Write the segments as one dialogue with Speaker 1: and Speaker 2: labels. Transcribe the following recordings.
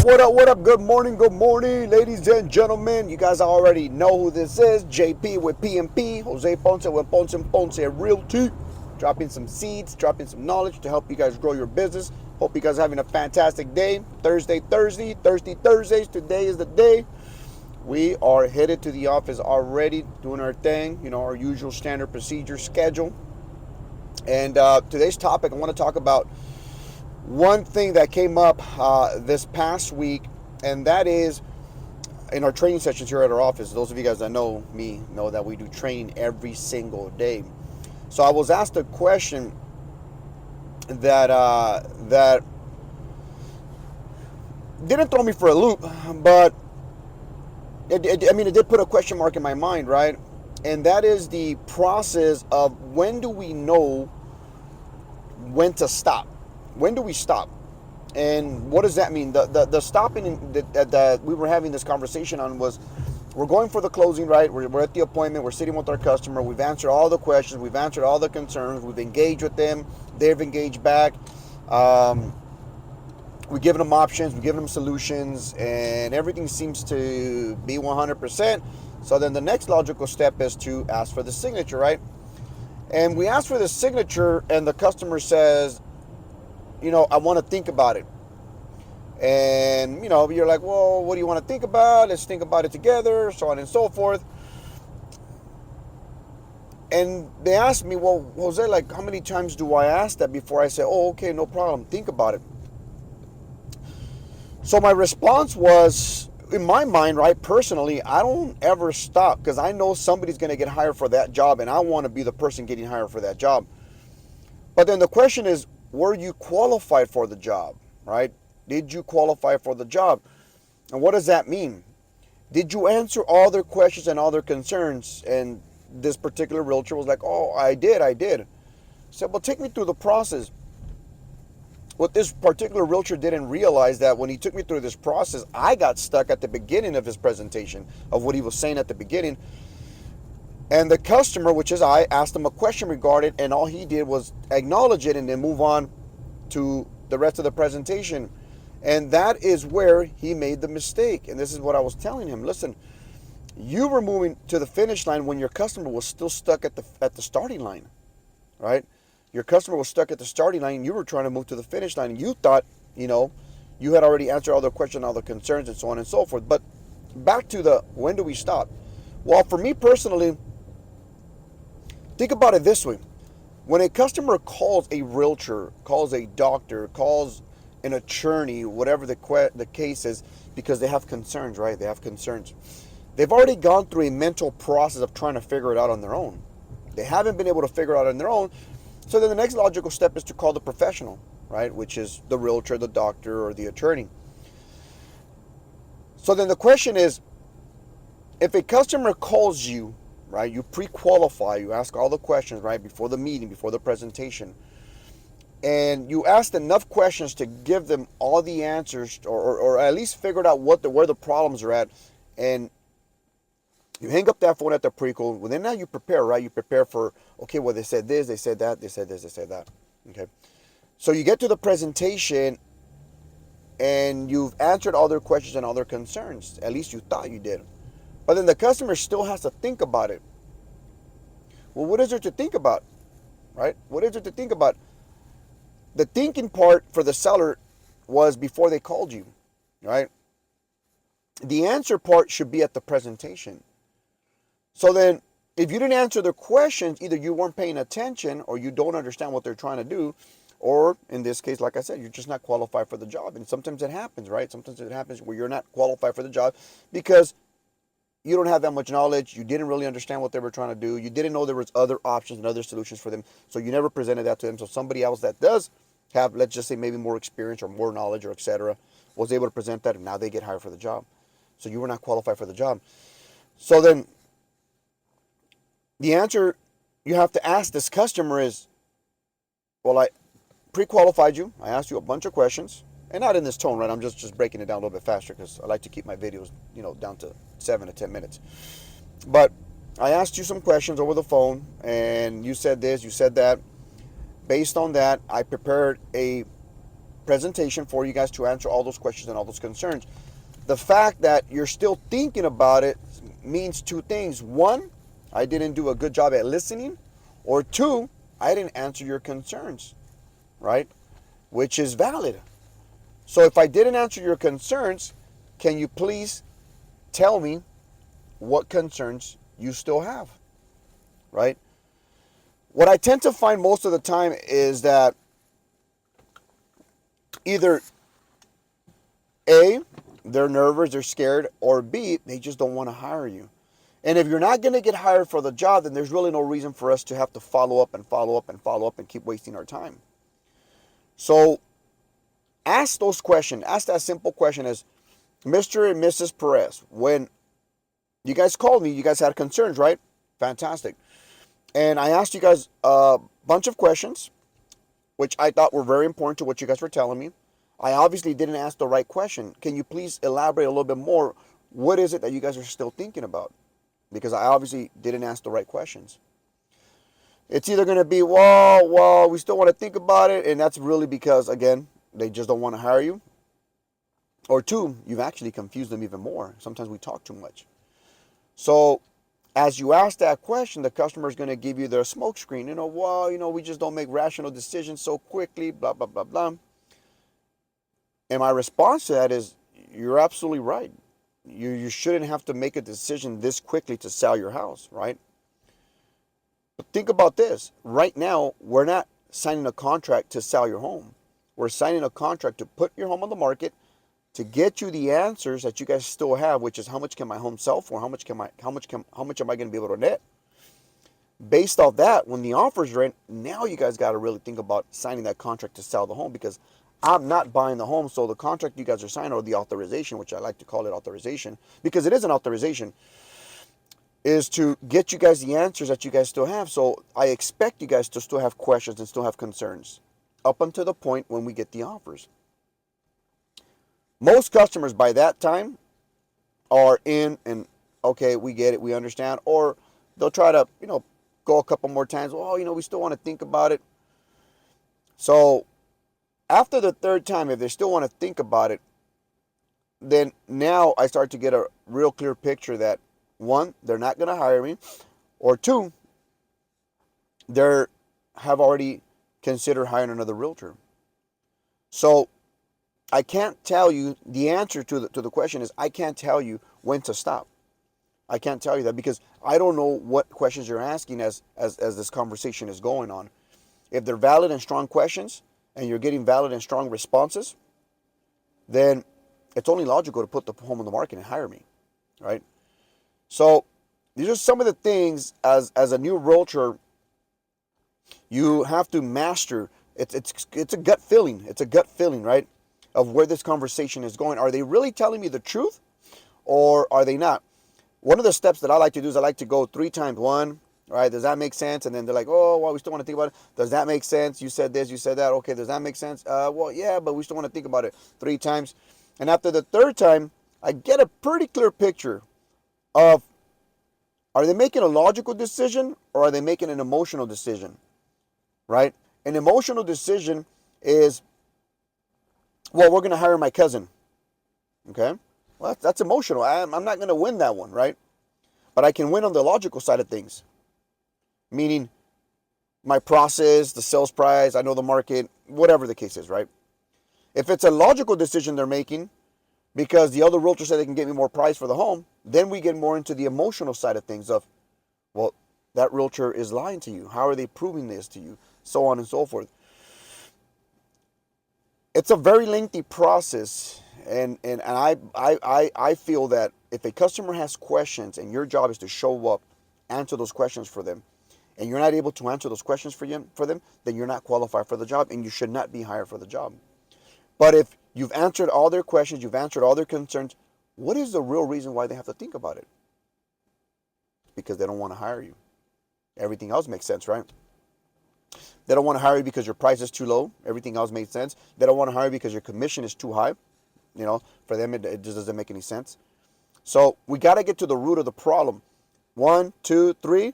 Speaker 1: What up, what up? Good morning, ladies and gentlemen. You guys already know who this is. JP with PMP, Jose Ponce with Ponce and Ponce Realty. Dropping some seeds, dropping some knowledge to help you guys grow your business. Hope you guys are having a fantastic day. Thursdays. Today is the day. We are headed to the office already, doing our thing, our usual standard procedure schedule. And today's topic, I want to talk about one thing that came up this past week, and that is in our training sessions here at our office. Those of you guys that know me know that we do training every single day. So I was asked a question that didn't throw me for a loop, but it did put a question mark in my mind, right? And that is the process of when do we know when to stop? When do we stop? And what does that mean? The stopping that we were having this conversation on was, we're going for the closing, right? We're at the appointment. We're sitting with our customer. We've answered all the questions. We've answered all the concerns. We've engaged with them. They've engaged back. We've given them options. We've given them solutions. And everything seems to be 100%. So then the next logical step is to ask for the signature, right? And we ask for the signature, and the customer says, I want to think about it. And, you're like, well, what do you want to think about? Let's think about it together, so on and so forth. And they asked me, well, Jose, like, how many times do I ask that before I say, oh, okay, no problem, think about it? So my response was, in my mind, right, personally, I don't ever stop, because I know somebody's going to get hired for that job, and I want to be the person getting hired for that job. But then the question is, were you qualified for the job, right? Did you qualify for the job? And what does that mean? Did you answer all their questions and all their concerns? And this particular realtor was like, oh, I did. I said, well, take me through the process. What this particular realtor didn't realize, that when he took me through this process, I got stuck at the beginning of his presentation of what he was saying at the beginning. And the customer, which is I, asked him a question regarding it, and all he did was acknowledge it and then move on to the rest of the presentation. And that is where he made the mistake. And this is what I was telling him. Listen, you were moving to the finish line when your customer was still stuck at the starting line, right? Your customer was stuck at the starting line, and you were trying to move to the finish line. And you thought, you had already answered all the questions, all the concerns, and so on and so forth. But back to the when do we stop? Well, for me personally, think about it this way. When a customer calls a realtor, calls a doctor, calls an attorney, whatever the case is, because they have concerns, right? They have concerns. They've already gone through a mental process of trying to figure it out on their own. They haven't been able to figure it out on their own. So then the next logical step is to call the professional, right? Which is the realtor, the doctor, or the attorney. So then the question is, if a customer calls you, right, you pre-qualify, you ask all the questions, right, before the meeting, before the presentation, and you asked enough questions to give them all the answers, or at least figured out where the problems are at, and you hang up that phone at the pre-call. Well, then now you prepare, right? You prepare for, okay, well, they said this, they said that, they said this, they said that. Okay. So you get to the presentation, and you've answered all their questions and all their concerns. At least you thought you did. But then the customer still has to think about it. Well, what is there to think about, right? What is there to think about? The thinking part for the seller was before they called you, right? The answer part should be at the presentation. So then, if you didn't answer their questions, either you weren't paying attention, or you don't understand what they're trying to do, or in this case, like I said, you're just not qualified for the job. And sometimes it happens, right? Sometimes it happens where you're not qualified for the job because you don't have that much knowledge. You didn't really understand what they were trying to do. You didn't know there was other options and other solutions for them. So you never presented that to them. So somebody else that does have, let's just say, maybe more experience or more knowledge or etc., was able to present that, and now they get hired for the job. So you were not qualified for the job. So then the answer you have to ask this customer is, well, I pre-qualified you. I asked you a bunch of questions. And not in this tone, right? I'm just breaking it down a little bit faster because I like to keep my videos, down to 7 to 10 minutes. But I asked you some questions over the phone, and you said this, you said that. Based on that, I prepared a presentation for you guys to answer all those questions and all those concerns. The fact that you're still thinking about it means two things. One, I didn't do a good job at listening, or two, I didn't answer your concerns, right? Which is valid. So if I didn't answer your concerns, can you please tell me what concerns you still have, right? What I tend to find most of the time is that either A, they're nervous, they're scared, or B, they just don't want to hire you. And if you're not going to get hired for the job, then there's really no reason for us to have to follow up and follow up and follow up and keep wasting our time. So ask those questions. Ask that simple question as, Mr. and Mrs. Perez, when you guys called me, you guys had concerns, right? Fantastic. And I asked you guys a bunch of questions, which I thought were very important to what you guys were telling me. I obviously didn't ask the right question. Can you please elaborate a little bit more? What is it that you guys are still thinking about? Because I obviously didn't ask the right questions. It's either going to be, well, we still want to think about it, and that's really because, again, they just don't want to hire you. Or two, you've actually confused them even more. Sometimes we talk too much. So as you ask that question, the customer is going to give you their smoke screen. We just don't make rational decisions so quickly, blah, blah, blah, blah. And my response to that is, you're absolutely right. You shouldn't have to make a decision this quickly to sell your house, right? But think about this. Right now, we're not signing a contract to sell your home. We're signing a contract to put your home on the market, to get you the answers that you guys still have, which is how much can my home sell for? How much am I going to be able to net? Based off that, when the offer's in, now you guys got to really think about signing that contract to sell the home, because I'm not buying the home. So the contract you guys are signing, or the authorization, which I like to call it authorization, because it is an authorization, is to get you guys the answers that you guys still have. So I expect you guys to still have questions and still have concerns up until the point when we get the offers. Most customers by that time are in and, okay, we get it, we understand. Or they'll try to, go a couple more times. We still want to think about it. So after the third time, if they still want to think about it, then now I start to get a real clear picture that, one, they're not going to hire me, or two, they have already considered hiring another realtor. So I can't tell you the answer to the question is, I can't tell you when to stop. I can't tell you that because I don't know what questions you're asking as this conversation is going on. If they're valid and strong questions and you're getting valid and strong responses, then it's only logical to put the home on the market and hire me, right? So these are some of the things as a new realtor you have to master. It's a gut feeling. It's a gut feeling, right? Of where this conversation is going. Are they really telling me the truth, or are they not? One of the steps that I like to do is I like to go 3 times. One, right? Does that make sense? And then they're like, we still want to think about it. Does that make sense? You said this, you said that. Okay, does that make sense? Yeah, but we still want to think about it 3 times. And after the third time, I get a pretty clear picture of, are they making a logical decision or are they making an emotional decision, right? An emotional decision is, we're going to hire my cousin. Okay? Well, that's emotional. I'm not going to win that one, right? But I can win on the logical side of things. Meaning my process, the sales price, I know the market, whatever the case is, right? If it's a logical decision they're making because the other realtor said they can get me more price for the home, then we get more into the emotional side of things of, well, that realtor is lying to you. How are they proving this to you? So on and so forth. It's a very lengthy process, and I feel that if a customer has questions and your job is to show up, answer those questions for them, and you're not able to answer those questions for them, then you're not qualified for the job and you should not be hired for the job. But if you've answered all their questions, you've answered all their concerns, what is the real reason why they have to think about it? Because they don't want to hire you. Everything else makes sense, right? They don't want to hire you because your price is too low. Everything else makes sense. They don't want to hire you because your commission is too high. For them, it just doesn't make any sense. So we got to get to the root of the problem. 1, 2, 3.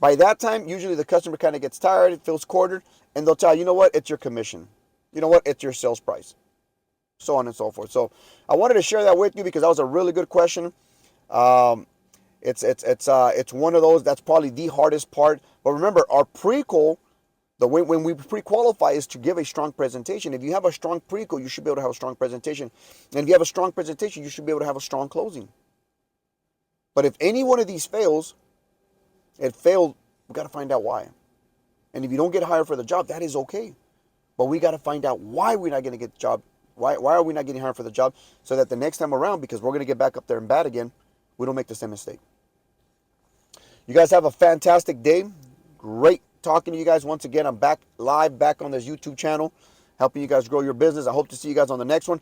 Speaker 1: By that time, usually the customer kind of gets tired, it feels quartered, and they'll tell you, you know what, it's your commission. you know what? It's your sales price. So on and so forth. So I wanted to share that with you because that was a really good question. It's one of those that's probably the hardest part. But remember, our pre-qual, when we pre-qualify, is to give a strong presentation. If you have a strong pre-qual, you should be able to have a strong presentation. And if you have a strong presentation, you should be able to have a strong closing. But if any one of these fails, it failed, we got to find out why. And if you don't get hired for the job, that is okay. But we got to find out why we're not going to get the job. Why are we not getting hired for the job? So that the next time around, because we're going to get back up there and bat again, we don't make the same mistake. You guys have a fantastic day. Great talking to you guys once again. I'm back live, back on this YouTube channel, helping you guys grow your business. I hope to see you guys on the next one.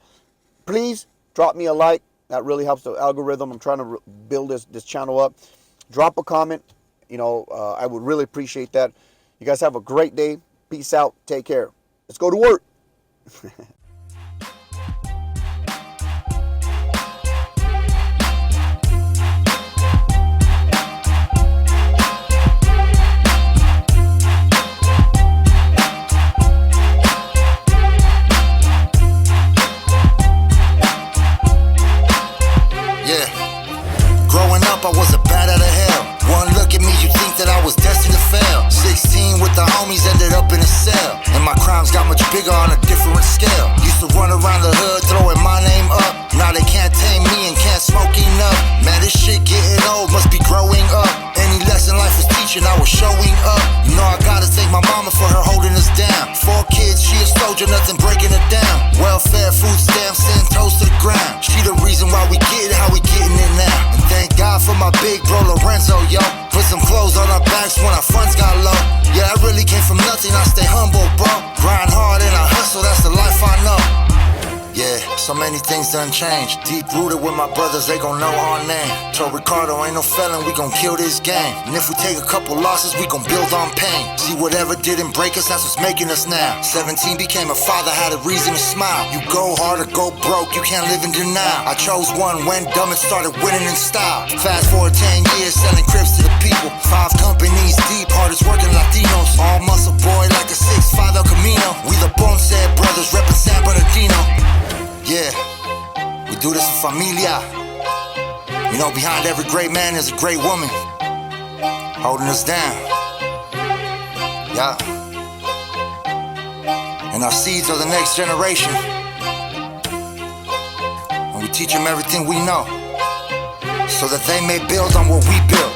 Speaker 1: Please drop me a like. That really helps the algorithm. I'm trying to build this channel up. Drop a comment. I would really appreciate that. You guys have a great day. Peace out. Take care. Let's go to work.
Speaker 2: I was a bat out of hell. One look at me, you think that I was destined to fail. 16 with the homies, ended up in a cell. And my crimes got much bigger on a different scale. Used to run around the hood, throwing my name up. Now they can't tame me and can't smoke enough. Man, this shit getting old, must be growing up. Any lesson life was teaching, I was showing up. You know I gotta thank my mama for her holding us down. 4 kids, she a soldier, nothing breaking her down. Welfare, food stamps, 10 toes to the ground. She the reason why we get it, how we getting it now. And thank God for my big bro Lorenzo, yo. Put some clothes on our backs when our funds got low. Yeah, I really came from nothing, I stay humble, bro. Grind hard and I hustle, that's the life I know. Yeah, so many things done changed. Deep rooted with my brothers, they gon' know our name. Told Ricardo, ain't no felon, we gon' kill this game. And if we take a couple losses, we gon' build on pain. See, whatever didn't break us, that's what's making us now. 17 became a father, had a reason to smile. You go hard or go broke, you can't live in denial. I chose one, went dumb and started winning in style. Fast forward 10 years, selling cribs to the people. 5 companies deep, hardest working Latinos. All muscle boy like a 6'5" El Camino. We the Ponce brothers, reppin' San Bernardino. Yeah, we do this for familia. You know, behind every great man is a great woman holding us down. Yeah. And our seeds are the next generation. And we teach them everything we know so that they may build on what we built.